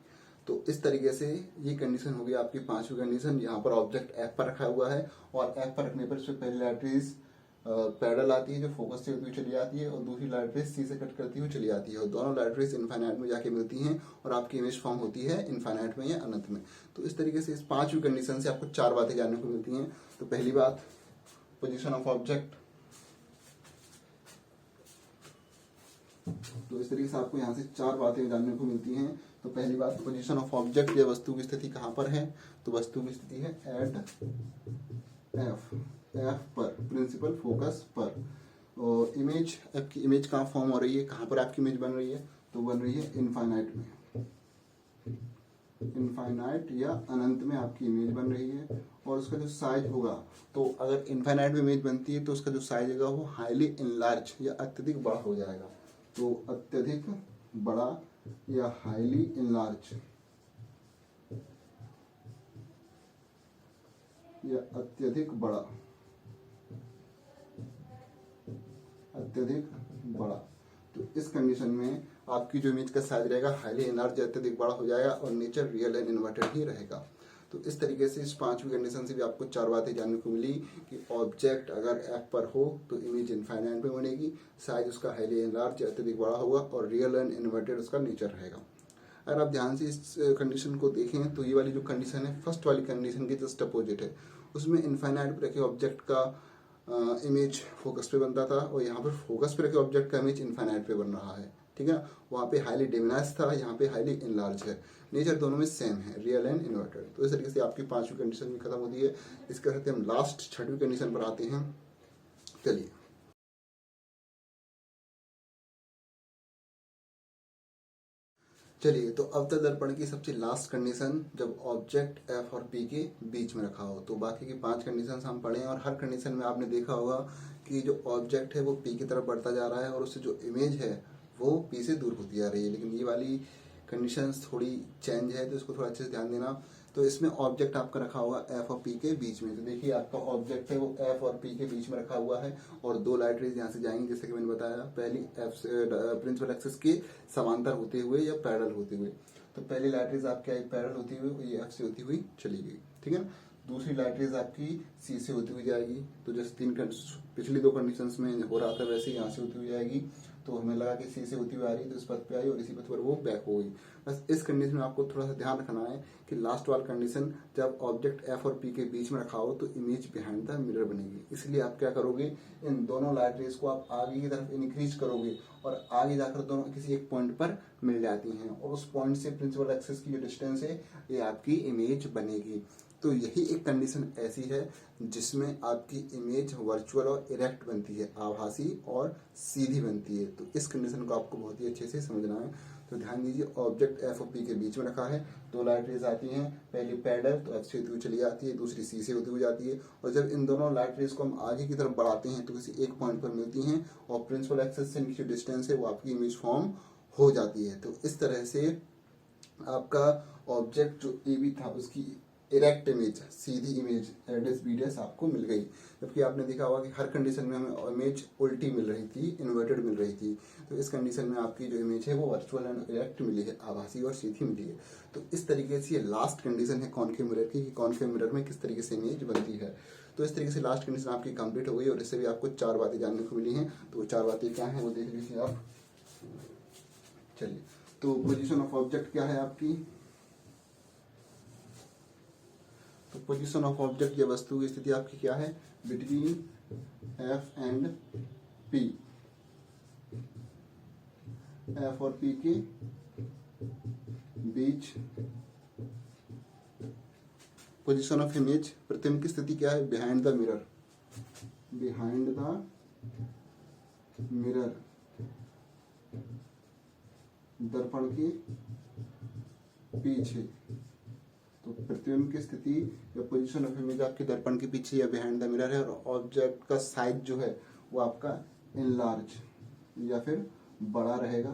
तो इस तरीके से ये कंडीशन होगी आपकी पांचवी कंडीशन। यहाँ पर ऑब्जेक्ट एफ पर रखा हुआ है और एफ पर रखने पर इसमें पहली लाइट रेज पैरेलल आती है जो फोकस से होती हुई चली जाती है, और दूसरी लाइट रेज सी से कट करती हुई चली जाती है, और दोनों लाइट रेज इनफाइनाइट में जाके मिलती हैं और आपकी इमेज फॉर्म होती है इनफाइनाइट में या अनंत में। तो इस तरीके से इस पांचवी कंडीशन से आपको चार बातें जानने को मिलती हैं। तो पहली बात, पोजिशन ऑफ ऑब्जेक्ट। तो इस तरीके से आपको यहाँ से चार बातें जानने को मिलती हैं। तो पहली बात, पोजीशन ऑफ ऑब्जेक्ट या वस्तु की स्थिति कहाँ पर है? तो वस्तु की स्थिति है एट एफ, एफ पर, प्रिंसिपल फोकस पर। और इमेज, आपकी इमेज कहाँ फॉर्म हो रही है, कहाँ पर आपकी इमेज बन रही है? तो बन रही है इनफाइनाइट में, इनफाइनाइट या अनंत में आपकी इमेज बन रही है। और उसका जो साइज होगा, तो अगर इनफाइनाइट में इमेज बनती है तो उसका जो साइज होगा वो हाईली इनलार्ज या अत्यधिक बड़ा हो जाएगा। तो अत्यधिक बड़ा या हाईली इनलार्ज या अत्यधिक बड़ा, अत्यधिक बड़ा। तो इस कंडीशन में आपकी जो इमेज का साइज रहेगा हाईली इनलार्ज, अत्यधिक बड़ा हो जाएगा और नेचर रियल एंड इन्वर्टेड ही रहेगा। तो इस तरीके से इस पांचवी कंडीशन से भी आपको चार बातें जानने को मिली कि ऑब्जेक्ट अगर एफ पर हो तो इमेज इनफाइनाइट में बनेगी, साइज उसका हाईली इनलार्ज अत्यधिक बड़ा होगा और रियल एंड इन्वर्टेड उसका नेचर रहेगा। अगर आप ध्यान से इस कंडीशन को देखें तो ये वाली जो कंडीशन है फर्स्ट वाली कंडीशन के जस्ट अपोजिट है। उसमें इनफाइनाइट पर रखे ऑब्जेक्ट का इमेज फोकस पे बनता था और यहाँ पर फोकस पे रखे ऑब्जेक्ट का इमेज इनफाइनाइट पे बन रहा है, ठीक है। वहाँ पे हाईली डिमिनाइज था, यहाँ पे हाईली इनलार्ज है। नेचर दोनों में सेम है, रियल एंड इन्वर्टेड। तो इस तरीके से आपकी पांचवी कंडीशन भी खत्म होती है। इसके साथ हम लास्ट छठवीं कंडीशन पर आते हैं। चलिए, चलिए, तो अवतल दर्पण की सबसे लास्ट कंडीशन, जब ऑब्जेक्ट एफ और पी के बीच में रखा हो। तो बाकी की 5 कंडीशंस हम पढ़े हैं और हर कंडीशन में आपने देखा होगा कि जो ऑब्जेक्ट है वो पी की तरफ बढ़ता जा रहा है और उससे जो इमेज है वो पी से दूर होती जा रही है। लेकिन ये वाली कंडीशंस थोड़ी चेंज है, तो इसको थोड़ा अच्छे से ध्यान देना। तो इसमें ऑब्जेक्ट आपका रखा होगा एफ और पी के बीच में। तो देखिए, आपका ऑब्जेक्ट है वो एफ और पी के बीच में रखा हुआ है और 2 लाइट रेज यहाँ से जाएंगी, जैसे कि मैंने बताया। पहली एफ से प्रिंसिपल एक्सिस के समांतर होते हुए या पैरेलल होते हुए। तो पहली लाइट रेज आपकी आई पैरेलल होती हुई, ये एफ से होती हुई चली गई, ठीक है ना। दूसरी लाइट रेज आपकी सी से होती हुई जाएगी। तो जैसे पिछली 2 कंडीशंस में हो रहा था, वैसे यहाँ से होती हुई जाएगी। तो हमें लगा कि सी से होती हुई आ रही है, तो इस पथ पे आई और इसी पथ पर वो बैक हो गई। बस इस कंडीशन में आपको थोड़ा सा ध्यान रखना है कि लास्ट वाला कंडीशन, जब ऑब्जेक्ट एफ और पी के बीच में रखा हो तो इमेज बिहाइंड द मिरर बनेगी। इसलिए आप क्या करोगे, इन दोनों लाइट रेज को आप आगे की तरफ इंक्रीज करोगे और आगे जाकर दोनों किसी एक पॉइंट पर मिल जाती हैं और उस पॉइंट से प्रिंसिपल एक्सिस की जो डिस्टेंस है ये आपकी इमेज बनेगी। तो यही एक कंडीशन ऐसी है जिसमें आपकी इमेज वर्चुअल और इरेक्ट बनती है, आभासी और सीधी बनती है। तो इस कंडीशन को आपको बहुत ही अच्छे से समझना है। तो ध्यान दीजिए, ऑब्जेक्ट एफ और पी के बीच में रखा है, 2 लाइट रेज आती हैं। पहली पैरेलल तो एफ से होती हुई चली जाती है, दूसरी सी से होती हुई जाती है। और जब इन दोनों लाइट रेज को हम आगे की तरफ बढ़ाते हैं तो किसी एक पॉइंट पर मिलती हैं और प्रिंसिपल एक्सिस से इनकी डिस्टेंस है वो आपकी इमेज फॉर्म हो जाती है। तो इस तरह से आपका ऑब्जेक्ट जो ए बी था उसकी इरेक्ट इमेज, सीधी इमेज एडेस बीडेस आपको मिल गई। जबकि आपने देखा होगा कि हर कंडीशन में हमें इमेज उल्टी मिल रही थी, इन्वर्टेड मिल रही थी। तो इस कंडीशन में आपकी जो इमेज है वो वर्चुअल एंड इरेक्ट मिली है, आभासी और सीधी मिली है। तो इस तरीके से ये लास्ट कंडीशन है कॉनकेव मिरर की, कि कॉनकेव मिरर में किस तरीके से इमेज बनती है। तो इस तरीके से लास्ट कंडीशन आपकी कंप्लीट हो गई और इससे भी आपको 4 बातें जानने को मिली हैं। तो वो 4 बातें क्या हैं वो देख लीजिए आप। चलिए, तो पोजीशन ऑफ ऑब्जेक्ट क्या है आपकी। तो पोजीशन ऑफ ऑब्जेक्ट या वस्तु की स्थिति आपकी क्या है, between F and P, F और पी के बीच। पोजीशन ऑफ इमेज, प्रतिबिंब की स्थिति क्या है, behind the mirror, behind the mirror, दर्पण के पीछे। तो प्रतिबिंब की स्थिति या पोजीशन ऑफ इमेज आपके दर्पण के पीछे या बिहाइंड द मिरर है। और ऑब्जेक्ट का साइज जो है वो आपका इनलार्ज या फिर बड़ा रहेगा।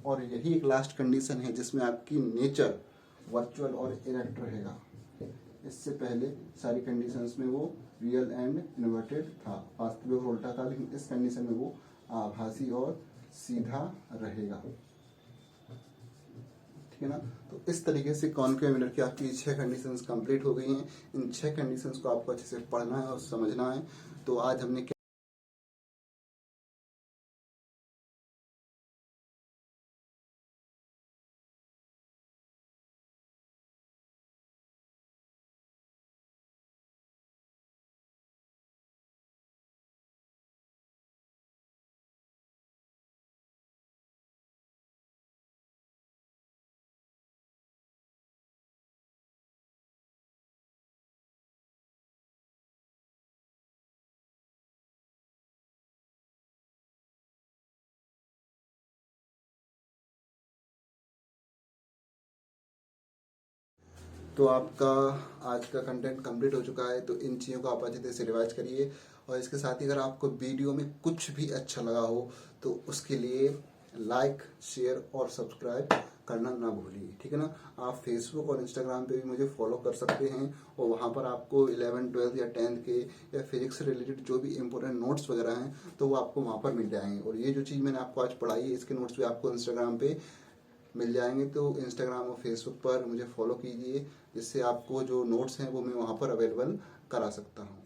और यही एक लास्ट कंडीशन है जिसमें आपकी नेचर वर्चुअल और इरेक्ट रहेगा। इससे पहले सारी कंडीशंस में वो रियल एंड इन्वर्टेड था, वास्तविक और उल्टा था, लेकिन इस कंडीशन में वो आभासी और सीधा रहेगा, ठीक है ना। तो इस तरीके से कॉनकेव मिरर की आपकी 6 कंडीशंस कंप्लीट हो गई हैं। इन 6 कंडीशंस को आपको अच्छे से पढ़ना है और समझना है। तो आज हमने तो आपका आज का कंटेंट कंप्लीट हो चुका है। तो इन चीज़ों को आप अच्छे से रिवाइज करिए और इसके साथ ही अगर आपको वीडियो में कुछ भी अच्छा लगा हो तो उसके लिए लाइक, शेयर और सब्सक्राइब करना ना भूलिए, ठीक है ना। आप फेसबुक और इंस्टाग्राम पे भी मुझे फॉलो कर सकते हैं और वहाँ पर आपको 11th, 12th या 10th के या फिजिक्स से रिलेटेड जो भी इंपॉर्टेंट नोट्स वगैरह हैं तो वो आपको वहाँ पर मिल जाएंगे। और ये जो चीज़ मैंने आपको आज पढ़ाई है इसके नोट्स भी आपको इंस्टाग्राम पे मिल जाएंगे। तो इंस्टाग्राम और फेसबुक पर मुझे फॉलो कीजिए, जिससे आपको जो नोट्स हैं वो मैं वहाँ पर अवेलेबल करा सकता हूँ।